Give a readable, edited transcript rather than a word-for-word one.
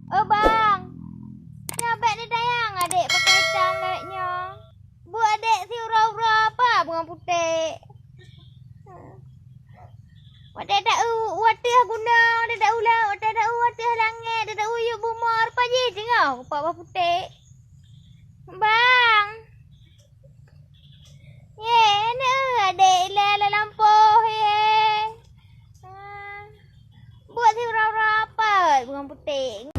Oh bang, nyabek ni tayang adik pakai hitam naiknya. Buat adik si ura-ura apa bunga putih. Wadah tak watih guna, wadah tak ulah, wadah tak watih langit, wadah tak uyuk bumar apa je tengok apa putih. Bang. Ye, ni adik ilah lampuh ye. Buat si ura-ura apa bunga putih.